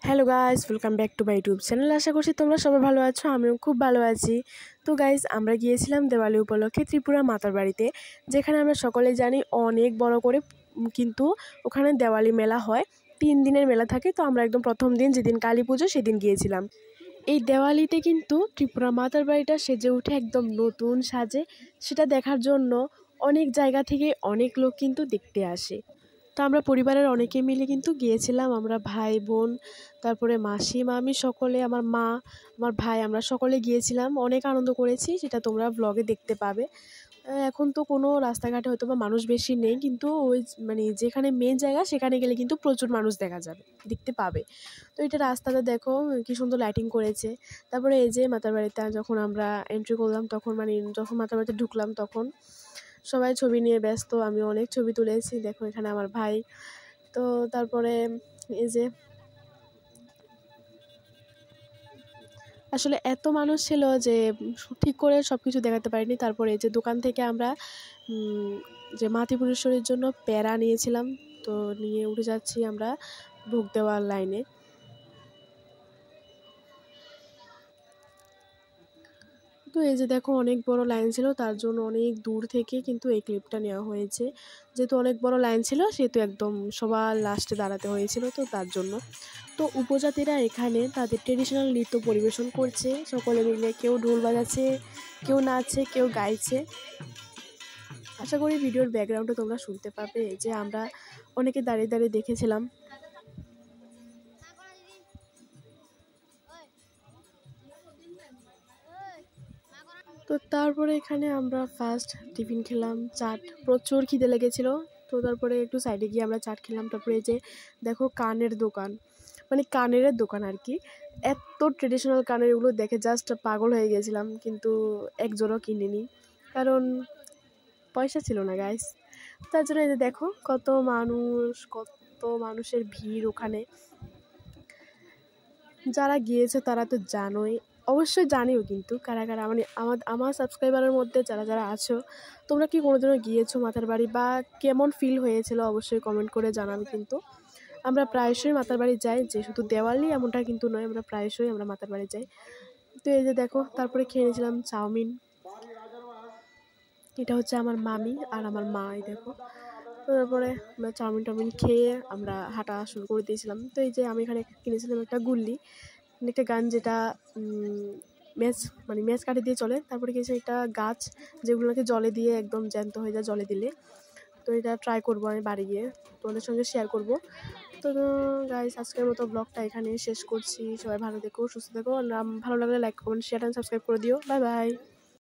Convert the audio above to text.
Hello guys, welcome back to my YouTube channel. আশা করছি তোমরা সবাই ভালো আছো, আমিও খুব ভালো আছি। তো গাইস, আমরা গিয়েছিলাম দেওয়ালি উপলক্ষে ত্রিপুরা মাতার বাড়িতে, যেখানে আমরা সকলেই জানি অনেক বড় করে কিন্তু ওখানে দেওয়ালি মেলা হয়। 3 দিনের মেলা থাকে। তো আমরা একদম প্রথম দিন যেদিন কালী পুজো সেদিন গিয়েছিলাম। এই দেওয়ালিতে কিন্তু ত্রিপুরা মাতার বাড়িটা সেজে উঠে একদম নতুন সাজে। সেটা দেখার জন্য অনেক জায়গা থেকে অনেক লোক কিন্তু দেখতে আসে। তো আমরা পরিবারের অনেকে মিলে কিন্তু গিয়েছিলাম, আমরা ভাই বোন, তারপরে মাসি মামি সকলে, আমার মা, আমার ভাই, আমরা সকলে গিয়েছিলাম। অনেক আনন্দ করেছি, সেটা তোমরা ব্লগে দেখতে পাবে। এখন তো কোনো রাস্তাঘাটে হয়তো বা মানুষ বেশি নেই, কিন্তু ওই মানে যেখানে মেন জায়গা সেখানে গেলে কিন্তু প্রচুর মানুষ দেখতে পাবে। তো এটা রাস্তাটা দেখো কি সুন্দর লাইটিং করেছে। তারপরে এই যে মাতার বাড়িতে যখন আমরা এন্ট্রি করলাম, তখন যখন মাতার বাড়িতে ঢুকলাম, তখন সবাই ছবি নিয়ে ব্যস্ত। আমি অনেক ছবি তুলেছি, দেখো এখানে আমার ভাই। তো তারপরে এই যে আসলে এত মানুষ ছিল যে ঠিক করে সব কিছু দেখাতে পারিনি। তারপরে এই যে দোকান থেকে আমরা যে মাতৃপুরেশ্বরীর জন্য প্যারা নিয়েছিলাম, তো নিয়ে উঠে যাচ্ছি আমরা ভোগ দেওয়ার লাইনে। তো এই যে দেখো অনেক বড় লাইন ছিল, তার জন্য অনেক দূর থেকে কিন্তু এই ক্লিপটা নেওয়া হয়েছে। যেহেতু অনেক বড় লাইন ছিল, সেহেতু একদম সবার লাস্টে দাঁড়াতে হয়েছিল, তো তার জন্য। তো উপজাতিরা এখানে তাদের ট্রেডিশনাল নৃত্য পরিবেশন করছে সকলে মিলে, কেউ ঢোল বাজাচ্ছে, কেউ নাচছে, কেউ গাইছে। আশা করি ভিডিওর ব্যাকগ্রাউন্ডে তোমরা শুনতে পাবে যে আমরা অনেকে দাঁড়িয়ে দাঁড়িয়ে দেখেছিলাম। তো তারপরে এখানে আমরা ফার্স্ট টিফিন খেলাম, চাট। প্রচুর খিদে লেগেছিলো, তো তারপরে একটু সাইডে গিয়ে আমরা চাট খেলাম। তারপরে যে দেখো কানের দোকান, মানে কানের দোকান আর কি। এত ট্রেডিশনাল কানের, এগুলো দেখে জাস্ট পাগল হয়ে গেছিলাম, কিন্তু একজনও কিনিনি, কারণ পয়সা ছিল না গাইস। তার জন্য এই যে দেখো কত মানুষের ভিড় ওখানে। যারা গিয়েছে তারা তো জানোই, অবশ্যই জানিও, কিন্তু কারা কারা মানে আমার সাবস্ক্রাইবারের মধ্যে যারা যারা আছো, তোমরা কি কোনোদিনও গিয়েছো মাতার বাড়ি, বা কেমন ফিল হয়েছিল অবশ্যই কমেন্ট করে জানাবে। কিন্তু আমরা প্রায়শই মাতার বাড়ি যাই, যে শুধু দেওয়ালি এমনটা কিন্তু নয়, আমরা প্রায়শই মাতার বাড়ি যাই। তো এই যে দেখো তারপরে খেয়ে নিয়েছিলাম চাউমিন। এটা হচ্ছে আমার মামি আর আমার মা, এই দেখো। তারপরে আমরা চাউমিন খেয়ে আমরা হাঁটা শুরু করে দিয়েছিলাম। তো এই যে আমি এখানে কিনেছিলাম একটা গুল্লি, একটা গান, যেটা ম্যাচ কাটে দিয়ে চলে। তারপরে কিনেছি একটা গাছ, যেগুলোকে জলে দিয়ে একদম জ্যান্ত হয়ে যায় জলে দিলে। তো এটা ট্রাই করবো আমি বাড়ি গিয়ে, তোমাদের সঙ্গে শেয়ার করব। তো গাইস, আজকের মতো ব্লগটা এখানে শেষ করছি। সবাই ভালো থেকো, সুস্থ থেকো। ভালো লাগলে like, comment, share and subscribe করে দিও। Bye bye.